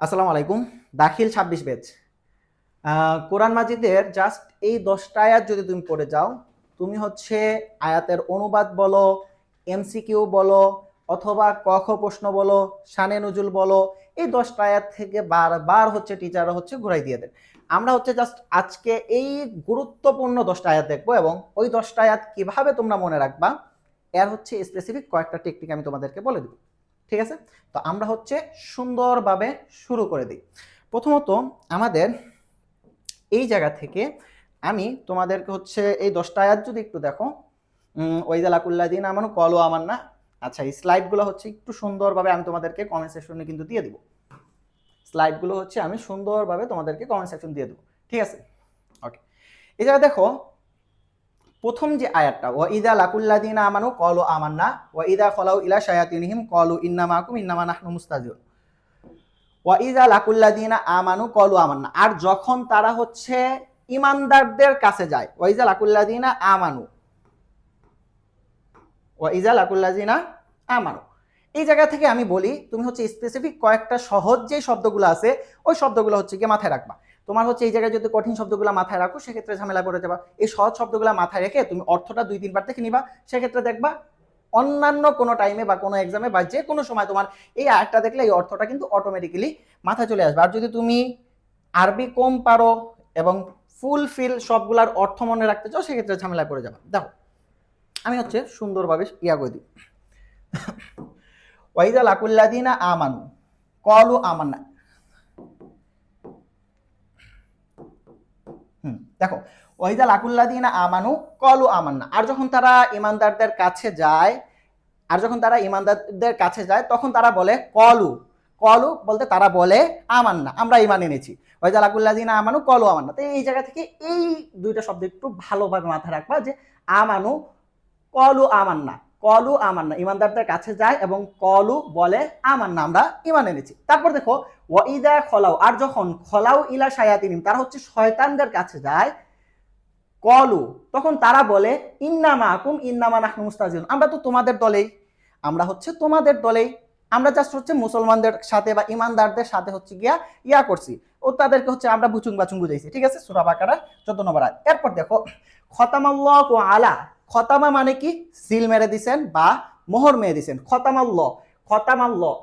আসসালামু আলাইকুম। দাখিল ২৬ ব্যাচ। কোরআন মাজিদের জাস্ট এই ১০টা আয়াত যদি তুমি পড়ে যাও, তুমি হচ্ছে আয়াতের অনুবাদ বলো, এমসিকিউ বলো, অথবা ক খ প্রশ্ন বলো, শানে নুজুল বলো, এই ১০টা আয়াত থেকে বারবার হচ্ছে টিচাররা হচ্ছে ঘুরাই দিয়ে দেন। আমরা হচ্ছে জাস্ট আজকে এই গুরুত্বপূর্ণ ১০টা আয়াত দেখবো এবং ওই ১০টা আয়াত কিভাবে তোমরা মনে রাখবা এর হচ্ছে স্পেসিফিক কয়েকটা টেকনিক আমি তোমাদেরকে বলে দেব। ঠিক আছে? তো আমরা হচ্ছে সুন্দরভাবে শুরু করে দিই। প্রথমত আমাদের এই জায়গা থেকে আমি তোমাদেরকে হচ্ছে এই 10টা আয়াত যদি একটু দেখো, ওয়াইদা লাকুল্লাযিনা আমানু ক্বালু আমান্না। আচ্ছা, এই স্লাইডগুলো হচ্ছে একটু সুন্দরভাবে আমি তোমাদেরকে কমেন্ট সেকশনে কিন্তু দিয়ে দিব। স্লাইডগুলো হচ্ছে আমি সুন্দরভাবে তোমাদেরকে কমেন্ট সেকশন দিয়ে দেবো। ঠিক আছে? ওকে। এই জায়গায় দেখো, প্রথম যে আয়াতটা, ওয়াইদা লাকুল্লাযিনা আমানু ক্বালু আমান্না ওয়াইদা খালাউ ইলা শায়াতিনহিম ক্বালু ইন্না মাকুম ইন্নামা নাহনু মুস্তাজিউন। ওয়াইদা লাকুল্লাযিনা আমানু ক্বালু আমান্না, আর যখন তারা হচ্ছে ইমানদারদের কাছে যায়, ওয়াইদা লাকুল্লাযিনা আমানু, ওয়াইদা লাকুল্লাযিনা আমানু, এই জায়গা থেকে আমি বলি তুমি হচ্ছে স্পেসিফিক কয়েকটা সহজ যে শব্দগুলো আছে ওই শব্দগুলো হচ্ছে কি মাথায় রাখবা। তোমার হচ্ছে এই জায়গায় যদি কঠিন শব্দগুলো মাথায় রাখো সেক্ষেত্রে ঝামেলা পড়ে যাবা। এই সহজ শব্দগুলো মাথায় রেখে তুমি অর্থটা ২-৩ বার দেখে নিবা, সেক্ষেত্রে দেখবা অন্যান্য কোনো টাইমে বা কোনো এক্সামে বা যে কোনো সময় তোমার এই আয়াতটা দেখলে এই অর্থটা কিন্তু অটোমেটিক্যালি মাথায় চলে আসবে। আর যদি তুমি আরবি কম পারো এবং ফুলফিল সবগুলার অর্থ মনে রাখতে চাও সেক্ষেত্রে ঝামেলায় পড়ে যাবে। দেখো আমি হচ্ছে সুন্দরভাবে ইয়া করে দিই। ওয়াইদা লাকুল্লাযিনা আমানু ক্বালু আমান্না। দেখো, ওয়াইদা লাকুল্লাযিনা আমানু ক্বালু আমান্না, আর যখন তারা ইমানদারদের কাছে যায়, তখন তারা বলে ক্বালু। ক্বালু বলতে তারা বলে আমান্না, আমরা ঈমান এনেছি। ওয়াইদা লাকুল্লাযিনা আমানু ক্বালু আমান্না। তো এই জায়গা থেকে এই দুইটা শব্দ একটু ভালোভাবে মাথায় রাখবা যে আমানু, ক্বালু আমান্না। ক্বালু আমান্না ইমানদারদের কাছে যায় এবং ক্বালু বলে আমান্না, আমরা ঈমান এনেছি। তারপর দেখো, ওয়াইদা খলাউ, আর যখন খলাউ ইলা শায়াতিনিম, তারা হচ্ছে শয়তানদের কাছে যায়, ক্বালু তখন তারা বলে ইন্না মাকুম ইন্নামা নাহনু মুস্তাজিউন, আমরা তো তোমাদের দলেই, আমরা হচ্ছে তোমাদের দলেই, আমরা জাস্ট হচ্ছে মুসলমানদের সাথে বা ইমানদারদের সাথে হচ্ছে গিয়া ইয়া করছি, ও তাদেরকে হচ্ছে আমরা বুচুং বাচুং বুঝাইছি। ঠিক আছে? সূরা বাকারা 14 নম্বর আয়াত। এরপর দেখো, খতামাল্লাহু আলা, খতামা মানে কি? সিল মেরে দিছেন বা মোহর মেরে দিছেন। খতামাল্লাহ, খতামাল্লাহ,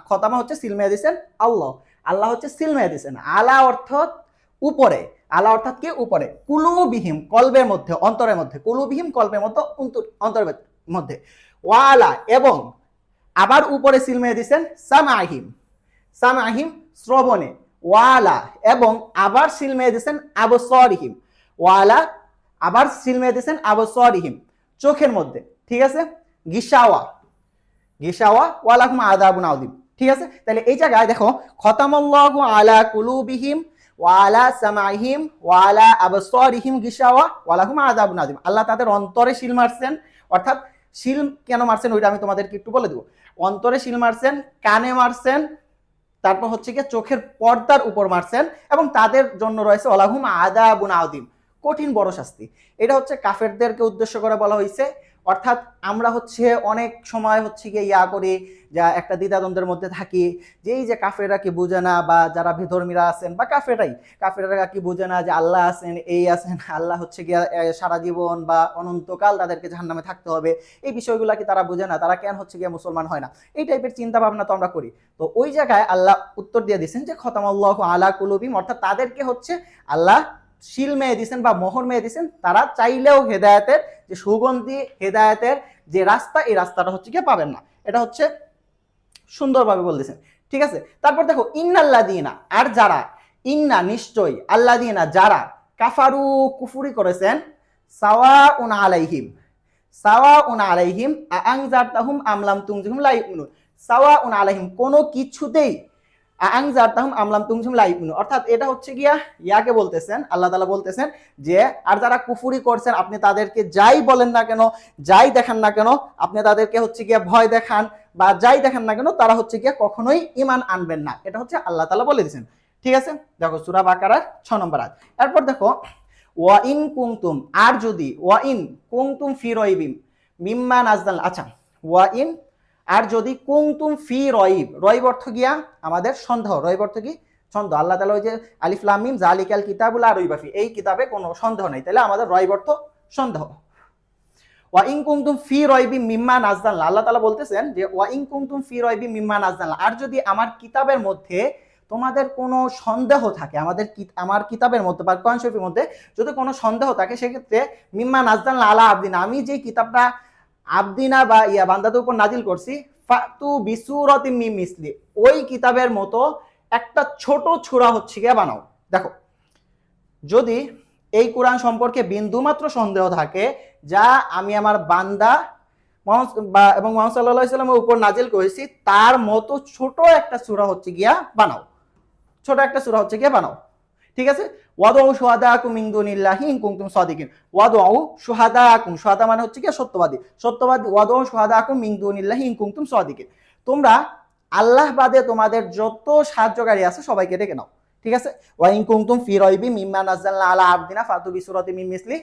খতামা হচ্ছে সিল মেরে দিছেন আল্লাহ, আল্লাহ হচ্ছে সিল মেরে দিছেন। আলা অর্থ উপরে, আলা অর্থাৎ কি? উপরে। কুলুবিহিম কলবের মধ্যে, অন্তরের মধ্যে, কুলুবিহিম কলবের মধ্যে, অন্তরের মধ্যে। ওয়ালা এবং আবার উপরে সিল মেরে দিছেন সামাহিম, সামাহিম শ্রবণে। ওয়ালা এবং আবার সিল মেরে দিছেন আবসারিহিম, ওয়ালা আবার সিল মেরে দিছেন আবসারিহিম চোখের মধ্যে। ঠিক আছে? গিশাওয়া, গিশাওয়া ওয়ালাহুম আযাবুন আযীম। ঠিক আছে? তাহলে এই জায়গায় দেখো, খতামাল্লাহু আলা কুলুবিহিম ওয়ালা সামাইহিম ওয়ালা আবসারিহিম গিশাওয়া ওয়ালাহুম আযাবুন আযীম, আল্লাহ তাদের অন্তরে শিল মারছেন। অর্থাৎ শিল কেন মারছেন ওইটা আমি তোমাদেরকে একটু বলে দেবো। অন্তরে শিল মারছেন, কানে মারছেন, তারপর হচ্ছে গিয়ে চোখের পর্দার উপর মারছেন, এবং তাদের জন্য রয়েছে ওয়ালাহুম আযাবুন আযীম, কঠিন বড় শাস্তি। এটা হচ্ছে কাফেরদেরকে উদ্দেশ্য করে বলা হয়েছে। অর্থাৎ আমরা হচ্ছে অনেক সময় হচ্ছে গিয়ে ইয়া করি, যা একটা দ্বিধাদ্বন্দ্বের মধ্যে থাকি যে এই যে কাফেররা কি বুঝে না, বা যারা বিধর্মীরা আছেন বা কাফেররা কি বুঝে না যে আল্লাহ আছেন, এই আছেন, আল্লাহ হচ্ছে গিয়া সারা জীবন বা অনন্তকাল তাদেরকে জাহান্নামে থাকতে হবে, এই বিষয়গুলো কি তারা বুঝে না, তারা কেন হচ্ছে গিয়া মুসলমান হয় না, এই টাইপের চিন্তা ভাবনা তো আমরা করি। তো ওই জায়গায় আল্লাহ উত্তর দিয়ে দিয়েছেন যে খতামাল্লাহু আলা কুলুবিহিম, অর্থাৎ তাদেরকে হচ্ছে আল্লাহ শিল মেয়ে দিয়েছেন বা মোহর মেয়ে দিয়েছেন, তারা চাইলেও হেদায়েতের যে সুগন্ধি, হেদায়েতের যে রাস্তা, এই রাস্তাটা হচ্ছে কি পাবেন না। এটা হচ্ছে সুন্দরভাবে বলতেছেন। ঠিক আছে? তারপর দেখো, ইন্নাল্লাযিনা, আর যারা, ইন্না নিশ্চয়, আল্লাযিনা যারা, কাফারু কুফরি করেছেন, সাওয়াউন আলাইহিম, সাওয়াউন আলাইহিম আনজারতাহুম আম লাম তুনজিরহুম লা ইউমিনুন, সাওয়াউন আলাইহিম কোনো কিছুতেই, আনজারতাহুম আম লাম তুনজিরহুম লা ইউমিনুন, অর্থাৎ এটা হচ্ছে গিয়া ইয়াকে বলতেছেন, আল্লাহ তাআলা বলতেছেন যে আর যারা কুফরি করছেন, আপনি তাদেরকে যাই বলেন না কেন, যাই দেখান না কেন, আপনি তাদেরকে হচ্ছে গিয়া ভয় দেখান বা যাই দেখান না কেন, তারা হচ্ছে গিয়া কখনোই ঈমান আনবেন না। এটা হচ্ছে আল্লাহ তাআলা বলে দিয়েছেন। ঠিক আছে? দেখো সূরা বাকারার 6 নম্বর আয়াত। এরপর দেখো, ওয়া ইন কুনতুম, আর যদি, ওয়া ইন কুনতুম ফি রাইবিম মিম্মা নাযালনা, আচ্ছা ওয়া ইন, আর যদি কুনতুম ফি রয়ব, রয়ব অর্থ গিয়া আমাদের সন্দেহ, রয়ব অর্থ কি সন্দেহ। আল্লাহ তাআলা ওই যে আলিফ লাম মিম যালিকাল কিতাবুল লা রাইবা ফি, এই কিতাবে কোনো সন্দেহ নেই, তাহলে আমাদের রয়ব অর্থ সন্দেহ। ওয়া ইন কুনতুম ফি রয়বি মিম্মা নাযালনা, আল্লাহ তাআলা বলতেছেন যে ওয়া ইন কুনতুম ফি রয়বি মিম্মা নাযালনা, আর যদি আমার কিতাবের মধ্যে তোমাদের কোনো সন্দেহ থাকে, আমার কিতাবের মধ্যে বা কোরআন শরীফের মধ্যে যদি কোনো সন্দেহ থাকে, সেক্ষেত্রে মিম্মা নাযালনা আলা আবদিনা, আমি যে কিতাবটা আবদিনা বা বান্দাদের উপর নাজিল করছি, ফাতু বিসুরাতিম মিন মিসলি, ওই কিতাবের মতো একটা ছোট সূরা হচ্ছে গিয়ে বানাও। দেখো, যদি এই কোরআন সম্পর্কে বিন্দুমাত্র সন্দেহ থাকে, যা আমি আমার বান্দা এবং মুহাম্মদ সাল্লাল্লাহু আলাইহি সাল্লামের উপর নাজিল করেছি, তার মতো ছোট একটা সূরা হচ্ছে গিয়া বানাও, ছোট একটা সূরা হচ্ছে গিয়া বানাও। ঠিক আছে, ওয়াদউ শুহাদাকুম মিন দুনিল্লাহি ইন কুনতুম সাদিকিন, ওয়াদউ শুহাদাকুম, শুহাদা মানে হচ্ছে কি সত্যবাদী, সত্যবাদী, ওয়াদউ শুহাদাকুম মিন দুনিল্লাহি ইন কুনতুম সাদিকিন, তোমরা আল্লাহ বাদে তোমাদের যত সাহায্যকারী আছে সবাইকে ডেকে নাও। ঠিক আছে, ওয়া ইন কুনতুম ফি রাইবি মিম্মা নাযালনা আলা আবদিনা ফাতু বিসুরাতিন মিন মিসলি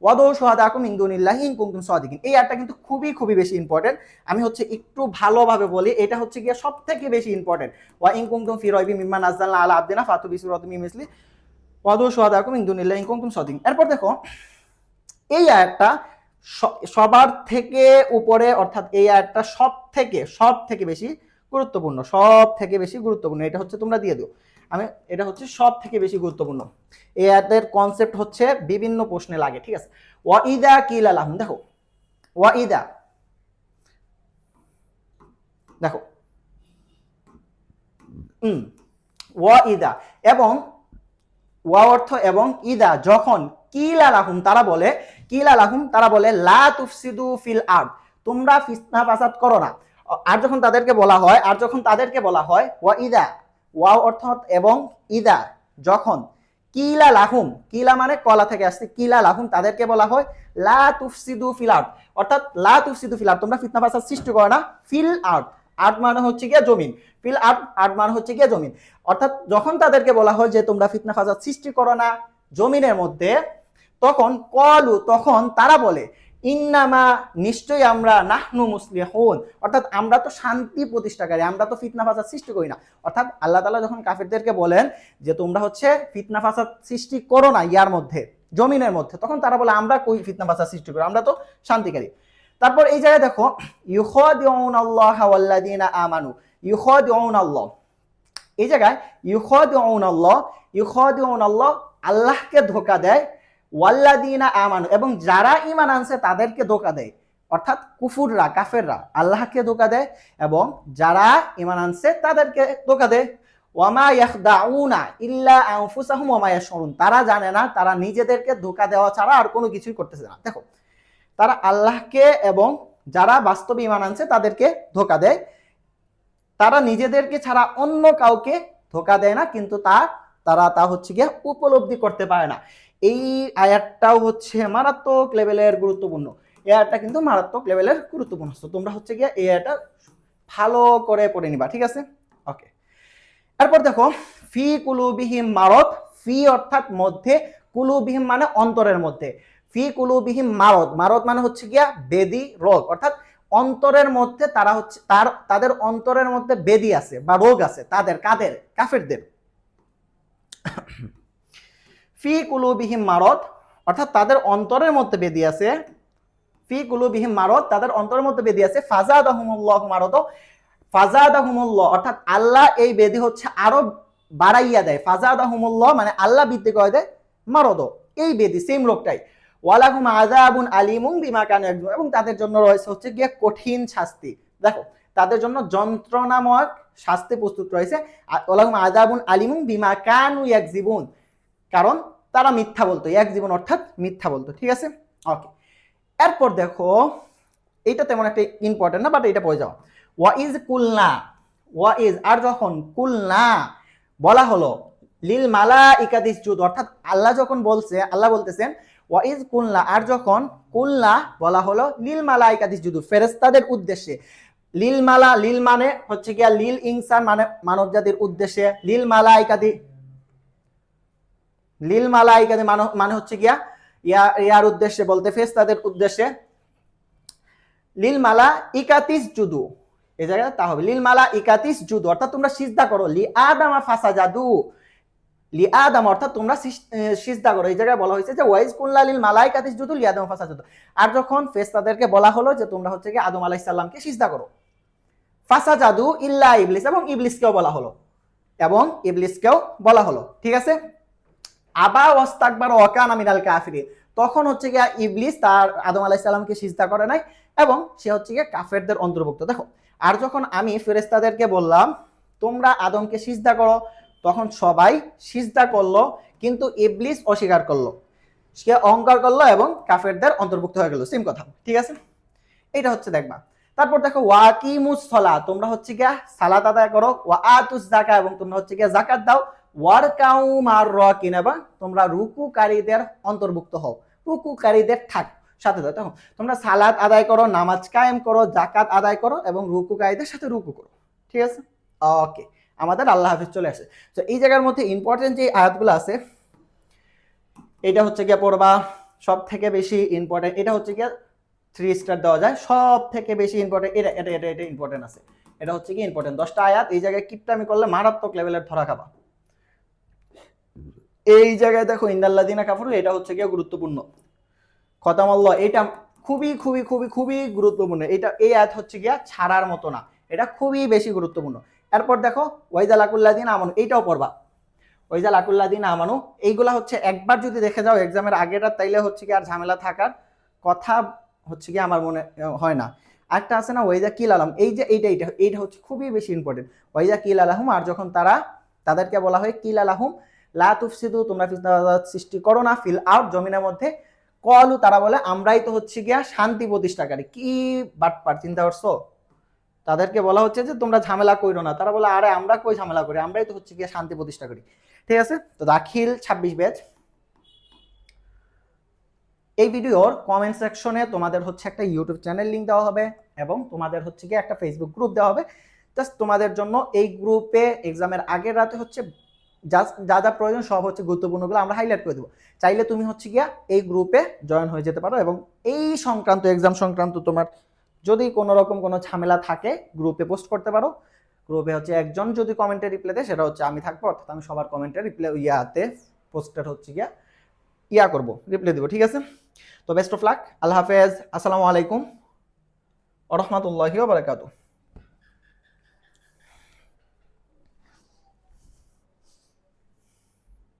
ওয়াদউ শুহাদাকুম মিন দুনিল্লাহি ইন কুনতুম সাদিকিন। এই আয়াতটা কিন্তু খুবই খুবই বেশি ইম্পর্টেন্ট। আমি হচ্ছে একটু ভালোভাবে বলি, এটা হচ্ছে গিয়ে সবথেকে বেশি ইম্পর্টেন্ট। ওয়া ইন কুনতুম ফি রাইবি মিম্মা নাযালনা আলা আবদিনা ফাতু বিসুরাতিন মিন মিসলি ওয়াদউ শুহাদাকুম মিন দুনিল্লাহি ইন কুনতুম সাদিকিন। এরপর দেখো, এই আয়াতটা সবার থেকে উপরে, অর্থাৎ এই আয়াতটা সব থেকে বেশি গুরুত্বপূর্ণ, সব থেকে বেশি গুরুত্বপূর্ণ। এটা হচ্ছে তোমরা দিয়ে দিও, এটা হচ্ছে সব থেকে বেশি গুরুত্বপূর্ণ। এই আয়াতের কনসেপ্ট হচ্ছে বিভিন্ন প্রশ্নে লাগে। ঠিক আছে, ওয়াইদা কিলা লাহুম, দেখো ওয়াইদা, দেখো ওয়াইদা এবং ওয়া অর্থ এবং, ইদা যখন, কিলা লাহুম তারা বলে, কিলা লাহুম তারা বলে লা তুফসিদু ফিল আরদ, তোমরা ফিতনা ফাসাদ করো না। আর যখন তাদেরকে বলা হয়, ওয়া ইদা, ওয়া অর্থাৎ এবং, ইদা যখন, কিলা লাহুম, কিলা মানে কলা থেকে আসছে, কিলা লাহুম তাদেরকে বলা হয় লা তুফসিদু ফিল আরদ, অর্থাৎ লা তুফসিদু ফিল আরদ, তোমরা ফিতনা ফাসাদ সৃষ্টি করো না, ফিল আরদ, আরদ মানে হচ্ছে গিয়ে জমিন, ফিল আরদ, আরদ মানে হচ্ছে গিয়ে জমিন, অর্থাৎ যখন তাদেরকে বলা হয় যে তোমরা ফিতনা ফাসাদ সৃষ্টি করো না জমিনের মধ্যে, তখন কলু, তখন তারা বলে ইন্নামা, নিশ্চয়ই আমরা, নাহনু মুসলিহুন, অর্থাৎ আমরা তো শান্তি প্রতিষ্ঠাকারী, আমরা তো ফিতনা ফাসাদ সৃষ্টি করি না। অর্থাৎ আল্লাহ তাআলা যখন কাফিরদেরকে বলেন যে তোমরা হচ্ছে ফিতনা ফাসাদ সৃষ্টি করো না ইয়ার মধ্যে, জমিনের মধ্যে, তখন তারা বলে আমরা কই ফিতনা ফাসাদ সৃষ্টি করি, আমরা তো শান্তিকারী। তারপর এই জায়গায় দেখো, ইউখাদিউনাল্লাহ ওয়াল্লাযিনা আমানু, ইউখাদিউনাল্লাহ, এই জায়গায় ইউখাদিউনাল্লাহ আল্লাহকে ধোঁকা দেয়, ওয়াল্লাযিনা আমানু এবং যারা ঈমান আনছে তাদেরকে ধোঁকা দেয়, অর্থাৎ কুফুররা, কাফেররা আল্লাহকে ধোঁকা দেয় এবং যারা ঈমান আনছে তাদেরকে ধোঁকা দেয়। ওয়ামা ইয়াখদাউনা ইল্লা আনফুসাহুম ওয়ামা ইয়াশউরুন, তারা জানে না, তারা নিজেদেরকে ধোঁকা দেওয়া ছাড়া আর কোনো কিছুই করতেছে না। দেখো, তারা আল্লাহকে এবং যারা বাস্তবে ঈমান আনছে তাদেরকে ধোঁকা দেয়, তারা নিজেদেরকে ছাড়া অন্য কাউকে ধোঁকা দেয় না, কিন্তু তারা তা হচ্ছে গিয়ে উপলব্ধি করতে পারে না। এই আয়াতটাও হচ্ছে মারাত্মক লেভেলের গুরুত্বপূর্ণ, এই আয়াতটা কিন্তু মারাত্মক লেভেলের গুরুত্বপূর্ণ। তোমরা হচ্ছে গিয়ে এই আয়াতটা ভালো করে পড়ে নিবা। ঠিক আছে, ওকে। এরপর দেখো, ফি কুলুবিহিম মারদ, ফি অর্থাৎ মধ্যে, কুলুবিহিম মানে অন্তরের মধ্যে, ফি কুলুবিহিম মারদ, মারদ মানে হচ্ছে গিয়া বেদি, রোগ, অর্থাৎ অন্তরের মধ্যে তারা হচ্ছে, তাদের অন্তরের মধ্যে বেদি আছে বা রোগ আছে, তাদের, কাদের, কাফেরদের। ফি কুলুবিহিম মারদ, অর্থাৎ তাদের অন্তরের মধ্যে বেদি আছে, ফি কুলুবিহিম মারদ, তাদের অন্তরের মধ্যে বেদি আছে, ফাজাদাহুমুল্লাহু মারদ, ফাজাদাহুমুল্লাহ অর্থাৎ আল্লাহ এই বেদি হচ্ছে আরো বাড়াইয়া দেয়, ফাজাদাহুমুল্লাহ মানে আল্লাহ বৃদ্ধি করে দেয়, মারদ এই বেদি, সেম রোগটাই, ওয়ালাহুম আযাবুন আলীমুম বিমা কানু ইয়াকযিবুন, এবং তাদের জন্য রয়েছে হচ্ছে গিয়ে কঠিন শাস্তি। দেখো, তাদের জন্য যন্ত্রণাময় শাস্তি প্রস্তুত রয়েছে, ওয়ালাহুম আযাবুন আলীমুম বিমা কানু ইয়াকযিবুন, কারণ তারা মিথ্যা বলতো, ইয়াকযিবুন অর্থাৎ মিথ্যা বলতো। ঠিক আছে, ওকে। এরপর দেখো, এইটা তেমন একটা ইম্পর্টেন্ট না, বাট এটা পড়ে যাও। ওয়াইজ কুলনা, ওয়াইজ আর যখন, কুলনা বলা হলো, লিল মালাইকাতি ইসজুদ, অর্থাৎ আল্লাহ যখন বলছে, আল্লাহ বলতেছেন ওয়াইজ কুলনা, আর যখন কুলনা বলা হলো লিল মালাইকাতি ইসজুদু, ফেরেশতাদের উদ্দেশ্যে, লিল মালা, লিল মানে হচ্ছে গিয়া লিল ইনসান মানে মানব জাতির উদ্দেশ্যে, লিল মালাইকাতি, লিল মালাইকাতি মানে হচ্ছে গিয়া ইয়ার উদ্দেশ্যে বলতে, ফেরেশতাদের উদ্দেশ্যে, লিল মালাইকাতি ইসজুদু, এই জায়গায় তা হবে লিল মালাইকাতি ইসজুদু, অর্থাৎ তোমরা সিজদা করো, লি আদামা ফাসাজাদু, লি আদাম অর্থাৎ তোমরা সিজদা করো। এই জায়গায় বলা হয়েছে যে ওয়াইজ কুল্লা লিল মালাইকাতি ইসজুদু লি আদাম ফাসাজাদু। আর যখন ফেরেশতাদেরকে বলা হলো যে তোমরা হচ্ছে কি আদম আলাইহিস সালামকে সিজদা করো, ফাসাজাদু ইল্লা ইবলিস, এবং ইবলিসকেও বলা হলো, এবং ইবলিসকেও বলা হলো, ঠিক আছে। আবা ওয়াস্তাকবার ওয়া কানা মিনাল কাফিরিন, তখন হচ্ছে গিয়া ইবলিস তার আদম আলাইহিস সালামকে সিজদা করে নাই এবং সে হচ্ছে গিয়া কাফেরদের অন্তর্ভুক্ত। দেখো, আর যখন আমি ফেরেশতাদেরকে বললাম তোমরা আদমকে সিজদা করো, তখন সবাই সিজদা করলো, কিন্তু ইবলিস অস্বীকার করলো, সে অহংকার করলো এবং কাফেরদের অন্তর্ভুক্ত হয়ে গেল। সেম কথা, ঠিক আছে। এটা হচ্ছে দেখবা। তারপর দেখো ওয়াকিমুস সালাত, তোমরা হচ্ছে গিয়া সালাত আদায় করো, ওয়া আতুস যাকাত, এবং তোমরা হচ্ছে গিয়া যাকাত দাও, ওয়ারকাউ মার রাকিন, এবং তোমরা রুকুকারীদের অন্তর্ভুক্ত হও, রুকুকারীদের থাক সাথে দাও। তখন তোমরা সালাত আদায় করো, নামাজ কায়েম করো, যাকাত আদায় করো এবং রুকুকারীদের সাথে রুকু করো, ঠিক আছে। ওকে, আমাদের আল্লাহ হাফিজ চলে আসে। তো এই জায়গার মধ্যে ইম্পর্টেন্ট যে আয়াতগুলো আছে, এটা হচ্ছে গিয়া পড়বা, সব থেকে বেশি ইম্পর্টেন্ট এটা হচ্ছে গিয়া 3 স্টার দেওয়া যায়, সব থেকে বেশি ইম্পর্টেন্ট এটা এটা এটা এটা ইম্পর্টেন্ট আছে। এটা হচ্ছে কি ইম্পর্টেন্ট 10টা আয়াত, এই জায়গায় কিপটামি করলে মারাত্মক লেভেলের ধরা খাবা। এই জায়গায় দেখো ইন্দাল্লাযিনা কাফারু, এটা হচ্ছে গিয়া গুরুত্বপূর্ণ। খতামাল্লাহ, এটা খুবই খুবই খুবই খুবই গুরুত্বপূর্ণ। এটা এই আয়াত হচ্ছে গিয়া ছাড়ার মতো না, এটা খুবই বেশি গুরুত্বপূর্ণ। এরপর দেখো ওয়াইজা লাকুল্লাযিনা আমানু, এইটাও পড়বা, ওইজা লাকুল্লাযিনা আমানু। এইগুলা হচ্ছে একবার যদি দেখে যাও এক্সামের আগেটা, তাইলে হচ্ছে কি আর ঝামেলা থাকার কথা হচ্ছে কি আমার মনে হয় না। একটা আছে না ওয়াইজা কিল আলাম, এই যে এইটা হচ্ছে খুবই বেশি ইম্পর্টেন্ট। ওয়াইজা কিল আলাহুম, আর যখন তাদেরকে বলা হয় কিল আলাহুম লা তুফসিদু, তোমরা ফিতনাত সৃষ্টি করো না, ফিল আউট জমিনের মধ্যে, কলু তারা বলে আমরাই তো হচ্ছে গিয়া শান্তি প্রতিষ্ঠাকারী। কি বাটপার, চিন্তা করছো? তাদেরকে বলা হচ্ছে যে তোমরা ঝামেলা কইরো না, তারা বলে আরে আমরা কই ঝামেলা করি, আমরাই তো হচ্ছে গিয়া শান্তি প্রতিষ্ঠা করি, ঠিক আছে। তো দাখিল 26 ব্যাচ, এই ভিডিওর কমেন্ট সেকশনে তোমাদের হচ্ছে একটা ইউটিউব চ্যানেল লিংক দেওয়া হবে এবং তোমাদের হচ্ছে গিয়ে একটা ফেসবুক গ্রুপ দেওয়া হবে। জাস্ট তোমাদের জন্য এই গ্রুপে এক্সামের আগের রাতে হচ্ছে জাস্ট যা যা প্রয়োজন সব হচ্ছে গুরুত্বপূর্ণগুলো আমরা হাইলাইট করে দেবো। চাইলে তুমি হচ্ছে গিয়া এই গ্রুপে জয়েন হয়ে যেতে পারো, এবং এই সংক্রান্ত এক্সাম সংক্রান্ত তোমার যদি কোনো রকম কোনো ঝামেলা থাকে গ্রুপে পোস্ট করতে পারো। গ্রুপে হচ্ছে একজন যদি কমেন্টে রিপ্লাই দেয় সেটা হচ্ছে আমি থাকবো, অর্থাৎ আমি সবার কমেন্টে রিপ্লাই পোস্টের হচ্ছে গিয়া করবো, রিপ্লাই দেবো, ঠিক আছে। তো বেস্ট অফ লাক, আল্লাহ হাফেজ, আসসালামু আলাইকুম ওয়া রাহমাতুল্লাহি ওয়া বারাকাতুহু।